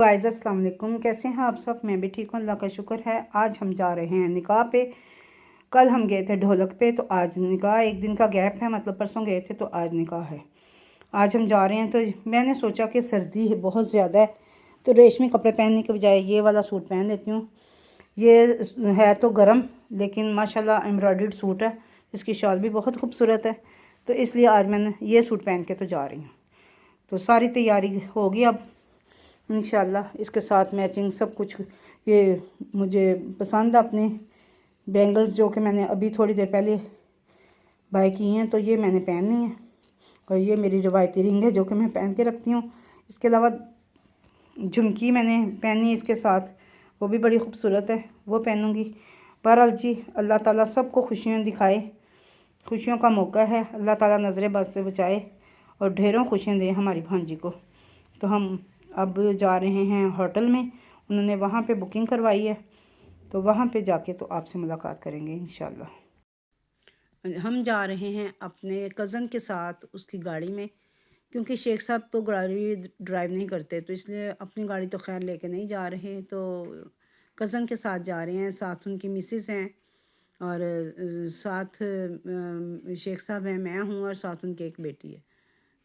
Guys अस्सलाम वालेकुम। कैसे हैं आप सब? मैं भी ठीक हूँ, अल्लाह का शुक्र है। आज हम जा रहे हैं निकाह पे। कल हम गए थे ढोलक पे, तो आज निकाह। एक दिन का गैप है, मतलब परसों गए थे तो आज निकाह है। आज हम जा रहे हैं तो मैंने सोचा कि सर्दी है बहुत ज़्यादा है, तो रेशमी कपड़े पहनने के बजाय ये वाला सूट पहन लेती हूँ। ये है तो गर्म, लेकिन माशाल्लाह एम्ब्रॉयडर्ड सूट है, इसकी शॉल भी बहुत खूबसूरत है। तो इसलिए आज मैंने ये सूट पहन के तो जा रही हूँ। तो सारी तैयारी होगी अब इंशाल्लाह। इसके साथ मैचिंग सब कुछ। ये मुझे पसंद है अपने बैंगल्स, जो कि मैंने अभी थोड़ी देर पहले बाय की हैं, तो ये मैंने पहननी है। और ये मेरी रवायती रिंग है जो कि मैं पहन के रखती हूँ। इसके अलावा झुमकी मैंने पहनी इसके साथ, वो भी बड़ी खूबसूरत है, वो पहनूँगी। बहरहाल जी, अल्लाह ताला सबको खुशियाँ दिखाए। खुशियों का मौका है, अल्लाह ताला नज़र बद से बचाए और ढेरों खुशियाँ दें हमारी भांजी को। तो हम अब जा रहे हैं होटल में, उन्होंने वहाँ पे बुकिंग करवाई है, तो वहाँ पे जाके तो आपसे मुलाकात करेंगे इंशाल्लाह। हम जा रहे हैं अपने कज़न के साथ उसकी गाड़ी में, क्योंकि शेख साहब तो गाड़ी ड्राइव नहीं करते, तो इसलिए अपनी गाड़ी तो खैर लेके नहीं जा रहे। तो कज़न के साथ जा रहे हैं, साथ उनकी मिसेस हैं और साथ शेख साहब हैं, मैं हूँ और साथ उनकी एक बेटी है।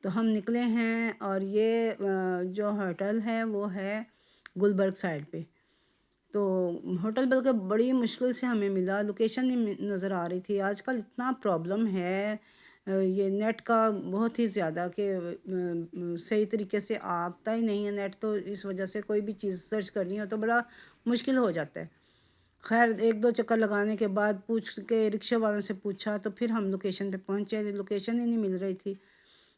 तो हम निकले हैं और ये जो होटल है वो है गुलबर्ग साइड पे। तो होटल बल्कि बड़ी मुश्किल से हमें मिला, लोकेशन नहीं नज़र आ रही थी। आजकल इतना प्रॉब्लम है ये नेट का बहुत ही ज़्यादा कि सही तरीके से आता ही नहीं है नेट, तो इस वजह से कोई भी चीज़ सर्च करनी हो तो बड़ा मुश्किल हो जाता है। खैर एक दो चक्कर लगाने के बाद पूछ के रिक्शे वालों से पूछा, तो फिर हम लोकेशन पे पहुँचे। लोकेशन ही नहीं मिल रही थी।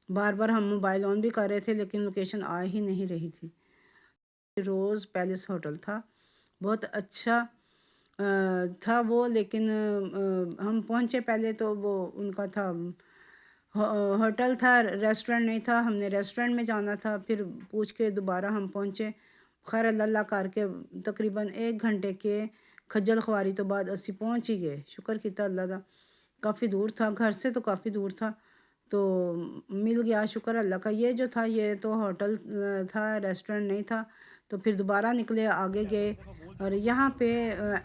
बार बार हम मोबाइल ऑन भी कर रहे थे, लेकिन लोकेशन आ ही नहीं रही थी। रोज़ पैलेस होटल था, बहुत अच्छा था वो, लेकिन हम पहुँचे पहले तो वो उनका था होटल था, रेस्टोरेंट नहीं था। हमने रेस्टोरेंट में जाना था, फिर पूछ के दोबारा हम पहुँचे। खैर अल्लाह करके तकरीबन 1 घंटे के खज्जल ख्वारी तो बाद असी पहुँच ही गए। शुक्र किया अल्लाह का। काफ़ी दूर था, घर से तो काफ़ी दूर था, तो मिल गया, शुक्र अल्लाह का। ये जो था ये तो होटल था, रेस्टोरेंट नहीं था। तो फिर दोबारा निकले, आगे गए और यहाँ पे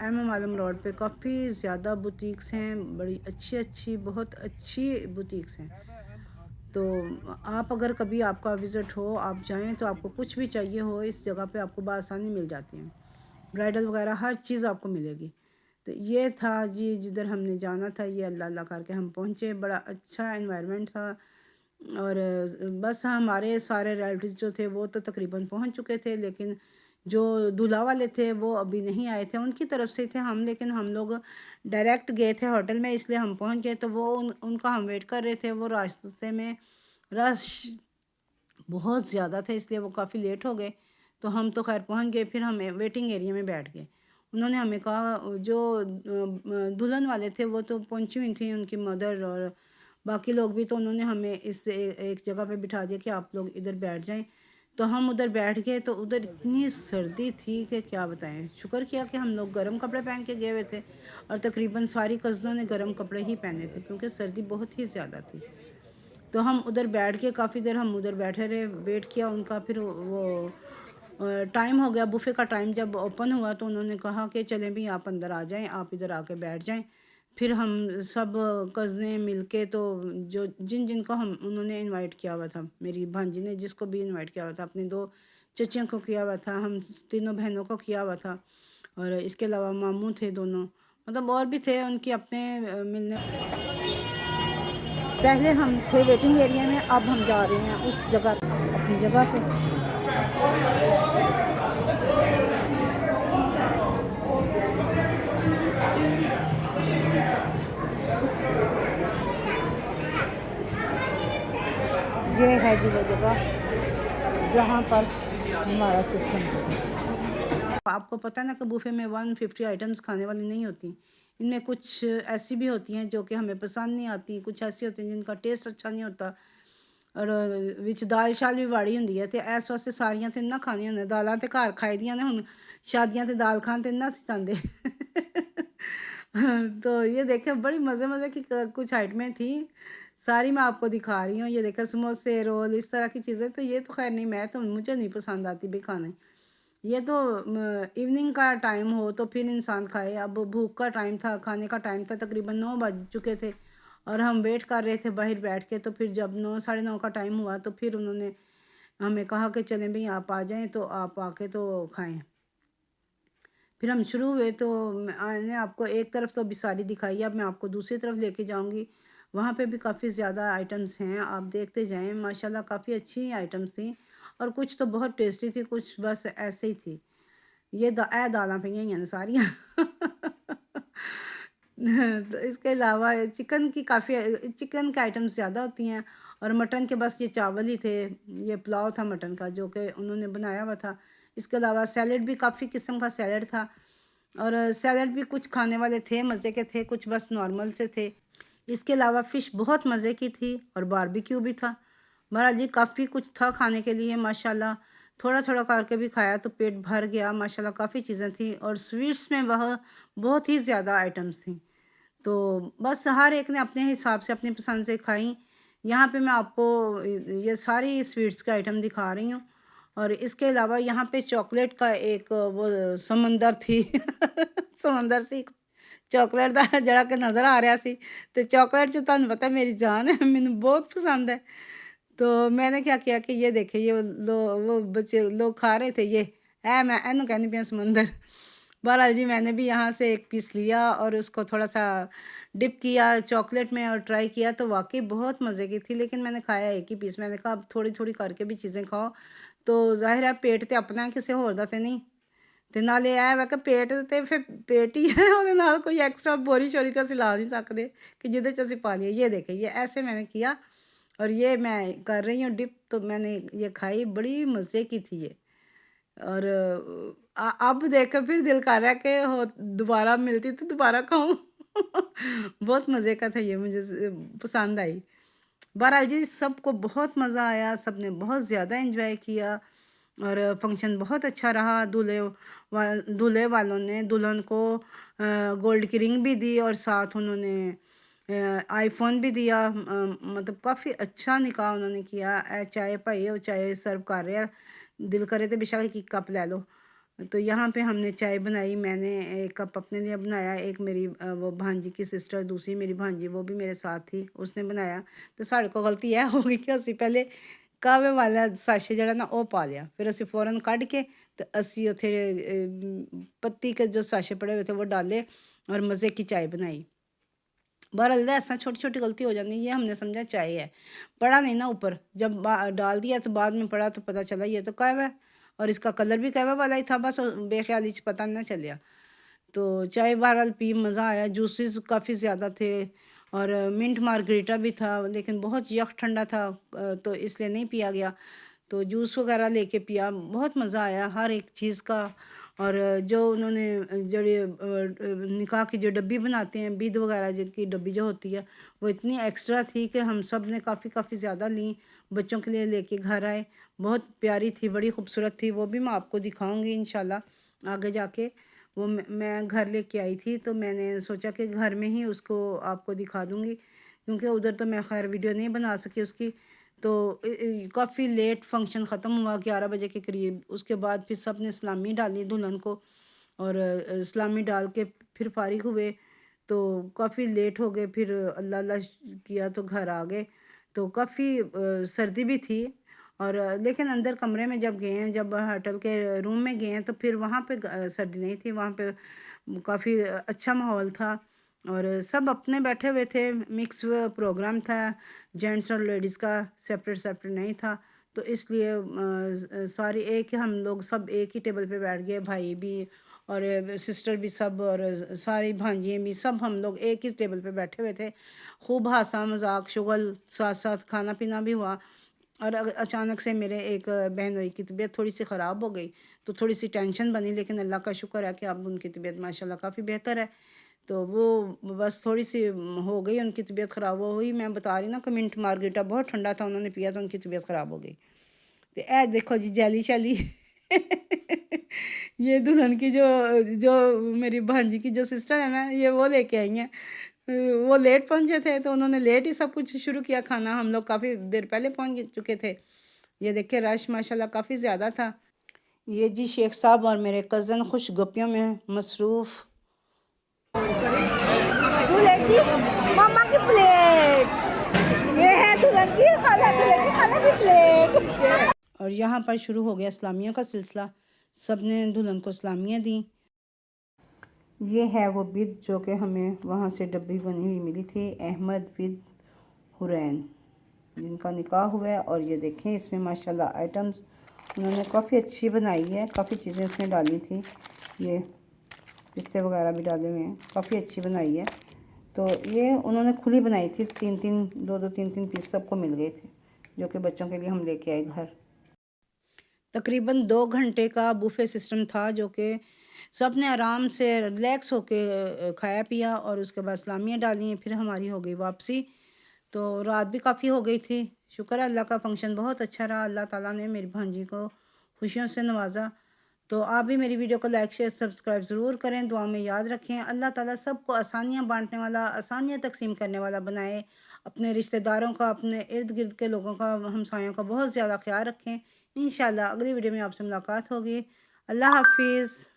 एम आलम रोड पे काफ़ी ज़्यादा बुटीक्स हैं, बड़ी अच्छी अच्छी, बहुत अच्छी बुटीक्स हैं। तो आप अगर कभी आपका विज़िट हो, आप जाएं, तो आपको कुछ भी चाहिए हो इस जगह पे आपको बआसानी मिल जाती है। ब्राइडल वगैरह हर चीज़ आपको मिलेगी। तो ये था जी जिधर हमने जाना था, ये अल्लाह अल्लाह करके हम पहुँचे। बड़ा अच्छा एनवायरनमेंट था और बस हमारे सारे रिलेटिव्स जो थे वो तो तकरीबन पहुँच चुके थे, लेकिन जो दूल्हा वाले थे वो अभी नहीं आए थे। उनकी तरफ से थे हम, लेकिन हम लोग डायरेक्ट गए थे होटल में, इसलिए हम पहुँच गए। तो वो उनका हम वेट कर रहे थे। वो रास्ते में रश बहुत ज़्यादा था, इसलिए वो काफ़ी लेट हो गए। तो हम तो खैर पहुंच गए, फिर हम वेटिंग एरिया में बैठ गए। उन्होंने हमें कहा, जो दुल्हन वाले थे वो तो पहुंची हुई थी, उनकी मदर और बाकी लोग भी, तो उन्होंने हमें इस एक जगह पे बिठा दिया कि आप लोग इधर बैठ जाएं। तो हम उधर बैठ गए, तो उधर इतनी सर्दी थी कि क्या बताएं। शुक्र किया कि हम लोग गर्म कपड़े पहन के गए हुए थे और तकरीबन सारी कज़नों ने गर्म कपड़े ही पहने थे, क्योंकि सर्दी बहुत ही ज़्यादा थी। तो हम उधर बैठ के काफ़ी देर हम उधर बैठे रहे, वेट किया उनका। फिर वो टाइम हो गया, बुफ़े का टाइम जब ओपन हुआ, तो उन्होंने कहा कि चलें भी आप अंदर आ जाएं, आप इधर आके बैठ जाएं। फिर हम सब कज़नें मिलके, तो जो जिन जिनको हम उन्होंने इनवाइट किया हुआ था, मेरी भांजी ने जिसको भी इनवाइट किया हुआ था, अपनी 2 चचियों को किया हुआ था, हम तीनों बहनों को किया हुआ था और इसके अलावा मामू थे दोनों, मतलब और भी थे उनके अपने मिलने। पहले हम थे वेटिंग एरिया में, अब हम जा रहे हैं उस जगह अपनी जगह पे। ये है जी वो जगह जहाँ पर हमारा सिस्टम है। आपको पता है ना कि बुफ़े में 150 आइटम्स खाने वाली नहीं होती। इनमें कुछ ऐसी भी होती हैं जो कि हमें पसंद नहीं आती, कुछ ऐसी होती हैं जिनका टेस्ट अच्छा नहीं होता और विच दाल शाल भी माड़ी हुंदी है। ते इस वास्ते सारियां ते ना खानियां ने, दालां ते घर खाई दियां ने, हुण शादियां ते दाल खान ते ना असीं चांह्दे। तो ये देखें, बड़ी मज़े-मज़े की कुछ आइटमें थी, सारी मैं आपको दिखा रही हूँ। ये देखें, समोसे, रोल, इस तरह की चीज़ें। तो ये तो ख़ैर नहीं, मैं तो मुझे नहीं पसंद आती भी खाने। ये तो इवनिंग का टाइम हो तो फिर इंसान खाए। अब भूख का टाइम था, खाने का टाइम था, तकरीबन 9 बज चुके थे और हम वेट कर रहे थे बाहर बैठ के। तो फिर जब 9 साढ़े 9 का टाइम हुआ तो फिर उन्होंने हमें कहा कि चलें भाई आप आ जाएं, तो आप आके तो खाएं। फिर हम शुरू हुए तो मैंने आपको एक तरफ तो अभी सारी दिखाई, अब मैं आपको दूसरी तरफ लेके जाऊंगी। वहाँ पे भी काफ़ी ज़्यादा आइटम्स हैं, आप देखते जाएं। माशाल्लाह काफ़ी अच्छी आइटम्स थी और कुछ तो बहुत टेस्टी थी, कुछ बस ऐसे ही थी। ये दालां पईयां ही हैं सारियां। तो इसके अलावा चिकन की काफ़ी चिकन के आइटम्स ज़्यादा होती हैं और मटन के बस ये चावल ही थे। ये पुलाव था मटन का जो कि उन्होंने बनाया हुआ था। इसके अलावा सैलड भी काफ़ी किस्म का सैलड था और सैलड भी कुछ खाने वाले थे, मज़े के थे, कुछ बस नॉर्मल से थे। इसके अलावा फ़िश बहुत मज़े की थी और बारबेक्यू भी था। बहरहाल जी काफ़ी कुछ था खाने के लिए माशाल्लाह। थोड़ा-थोड़ा करके भी खाया तो पेट भर गया माशाल्लाह। काफ़ी चीज़ें थी और स्वीट्स में वह बहुत ही ज़्यादा आइटम्स थी। तो बस हर एक ने अपने हिसाब से अपनी पसंद से खाई। यहाँ पे मैं आपको ये सारी स्वीट्स के आइटम दिखा रही हूँ और इसके अलावा यहाँ पे चॉकलेट का एक वो समंदर थी। समंदर सी चॉकलेट दा जड़ा कि नज़र आ रहा सी। तो चॉकलेट च तुहानू पता है मेरी जान है, मैनू बहुत पसंद है। तो मैंने क्या किया कि ये देखे ये वो बच्चे लोग खा रहे थे ये, है मैं इन्हू कहनी पिया समंदर। बहरहाल जी मैंने भी यहाँ से एक पीस लिया और उसको थोड़ा-सा डिप किया चॉकलेट में और ट्राई किया तो वाक़ई बहुत मज़े की थी। लेकिन मैंने खाया एक ही पीस। मैंने कहा अब थोड़ी-थोड़ी करके भी चीज़ें खाओ। तो ज़ाहिर है पेट ते अपना है, किसी होर दा ते नहीं। ਤੇ ਨਾਲੇ ਇਹ ਵਾ ਕਿ ਪੇਟ ਤੇ ਫਿਰ पेट ही है, ਉਹਦੇ ਨਾਲ कोई एक्स्ट्रा बोरी शोरी तो ਅਸੀਂ ला नहीं सकते कि ਜਿਹਦੇ 'ਚ ਅਸੀਂ पा लिए। ये देखें ये ऐसे मैंने किया और ये मैं कर रही हूँ डिप। तो मैंने ये खाई, बड़ी मज़े की थी ये। और अब देख कर फिर दिल कर रहा है कि हो दोबारा मिलती तो दोबारा खाऊं। बहुत मज़े का था ये, मुझे पसंद आई। बहरहाल जी सबको बहुत मज़ा आया, सबने बहुत ज़्यादा एंजॉय किया और फंक्शन बहुत अच्छा रहा। दूल्हे वालों ने दुल्हन को गोल्ड की रिंग भी दी और साथ उन्होंने आईफोन भी दिया। मतलब काफ़ी अच्छा निकाह उन्होंने किया। चाय भाई और चाय सर्व कर रहे हैं, दिल करे तो बेशक एक कप ले लो। तो यहाँ पे हमने चाय बनाई, मैंने एक कप अपने लिए बनाया, एक मेरी वो भांजी की सिस्टर, दूसरी मेरी भांजी वो भी मेरे साथ थी, उसने बनाया। तो साढ़े को गलती यह हो गई कि ਅਸੀਂ ਪਹਿਲੇ ਕਾਹਵੇ ਵਾਲਾ ਸਾਸ਼ੇ ਜਿਹੜਾ ਨਾ ਉਹ ਪਾ ਲਿਆ। ਫਿਰ ਅਸੀਂ फ़ौरन ਕੱਢ के तो ਅਸੀਂ ਉੱਥੇ पत्ती के जो साशे पड़े हुए थे वो डाले और मज़े की चाय बनाई। बहरहाल ऐसा छोटी-छोटी गलती हो जाती है। ये हमने समझा चाय है, पड़ा नहीं ना ऊपर। जब डाल दिया तो बाद में पड़ा तो पता चला ये तो कहवा है और इसका कलर भी कहवा वाला ही था। बस बेख्याली च पता ना चलिया। तो चाय बहरहाल पी मज़ा आया। जूसेस काफ़ी ज़्यादा थे और मिंट मार्गरीटा भी था, लेकिन बहुत यख ठंडा था तो इसलिए नहीं पिया गया। तो जूस वगैरह लेके पिया, बहुत मज़ा आया हर एक चीज़ का। और जो उन्होंने जड़ी निकाह की जो डब्बी बनाते हैं, बीद वगैरह की डब्बी जो होती है, वो इतनी एक्स्ट्रा थी कि हम सब ने काफ़ी काफ़ी ज़्यादा ली। बच्चों के लिए लेके घर आए, बहुत प्यारी थी, बड़ी खूबसूरत थी। वो भी मैं आपको दिखाऊंगी इंशाल्लाह आगे जाके। वो मैं घर लेके आई थी तो मैंने सोचा कि घर में ही उसको आपको दिखा दूंगी, क्योंकि उधर तो मैं खैर वीडियो नहीं बना सकी उसकी। तो काफ़ी लेट फंक्शन ख़त्म हुआ 11 बजे के करीब। उसके बाद फिर सब ने सलामी डाली दुल्हन को और सलामी डाल के फिर फारिग हुए। तो काफ़ी लेट हो गए, फिर अल्लाह अल्लाह किया तो घर आ गए। तो काफ़ी सर्दी भी थी और लेकिन अंदर कमरे में जब गए हैं, जब होटल के रूम में गए हैं तो फिर वहाँ पे सर्दी नहीं थी। वहाँ पे काफ़ी अच्छा माहौल था और सब अपने बैठे हुए थे। मिक्स प्रोग्राम था, जेंट्स और लेडीज़ का सेपरेट सेपरेट नहीं था। तो इसलिए सारी एक ही हम लोग सब एक ही टेबल पे बैठ गए, भाई भी और सिस्टर भी सब और सारी भांजियाँ भी, सब हम लोग एक ही टेबल पे बैठे हुए थे। खूब हँसा मजाक शुगल, साथ साथ खाना पीना भी हुआ। और अचानक से मेरे एक बहन भाई की तबीयत थोड़ी सी ख़राब हो गई तो थोड़ी सी टेंशन बनी, लेकिन अल्लाह का शुक्र है कि अब उनकी तबीयत माशाल्लाह काफ़ी बेहतर है। तो वो बस थोड़ी सी हो गई उनकी तबीयत ख़राब। वो हुई मैं बता रही ना कि मिंट मार्गरीटा बहुत ठंडा था, उन्होंने पिया तो उनकी तबीयत ख़राब हो गई। तो ए देखो जी जैली शैली। ये दुल्हन की जो जो मेरी भांजी की जो सिस्टर है ना, ये वो लेके आई हैं। वो लेट पहुंचे थे तो उन्होंने लेट ही सब कुछ शुरू किया खाना। हम लोग काफ़ी देर पहले पहुंच चुके थे। ये देखिए रश माशाल्लाह काफ़ी ज़्यादा था। ये जी शेख साहब और मेरे कज़न खुश गपियों में मसरूफ़। दुल्हन की मम्मा की प्लेट, ये है दुल्हन की खाला की प्लेट। और यहाँ पर शुरू हो गया इस्लामियों का सिलसिला। सब ने दुल्हन को इस्लामियाँ दी। ये है वो बिद जो कि हमें वहाँ से डब्बी बनी हुई मिली थी, अहमद बिद हुरैन, जिनका निकाह हुआ है। और ये देखें इसमें माशाल्लाह आइटम्स उन्होंने काफ़ी अच्छी बनाई है, काफ़ी चीज़ें इसमें डाली थी, ये पिस्ते वगैरह भी डाले हुए हैं, काफ़ी अच्छी बनाई है। तो ये उन्होंने खुली बनाई थी, तीन तीन पीस सबको मिल गए थे, जो कि बच्चों के लिए हम लेके आए घर। तकरीबन 2 घंटे का बुफे सिस्टम था, जो कि सब ने आराम से रिलैक्स होके खाया पिया और उसके बाद सलामियाँ डाली। फिर हमारी हो गई वापसी। तो रात भी काफ़ी हो गई थी। शुक्र है अल्लाह का, फंक्शन बहुत अच्छा रहा। अल्लाह ताला ने मेरी भांजी को खुशियों से नवाजा। तो आप भी मेरी वीडियो को लाइक शेयर सब्सक्राइब ज़रूर करें, दुआ में याद रखें। अल्लाह ताला सबको आसानियाँ बांटने वाला, आसानियाँ तकसीम करने वाला बनाए। अपने रिश्तेदारों का, अपने इर्द गिर्द के लोगों का, हमसायों का बहुत ज़्यादा ख्याल रखें। इंशाल्लाह अगली वीडियो में आपसे मुलाकात होगी। अल्लाह हाफिज़।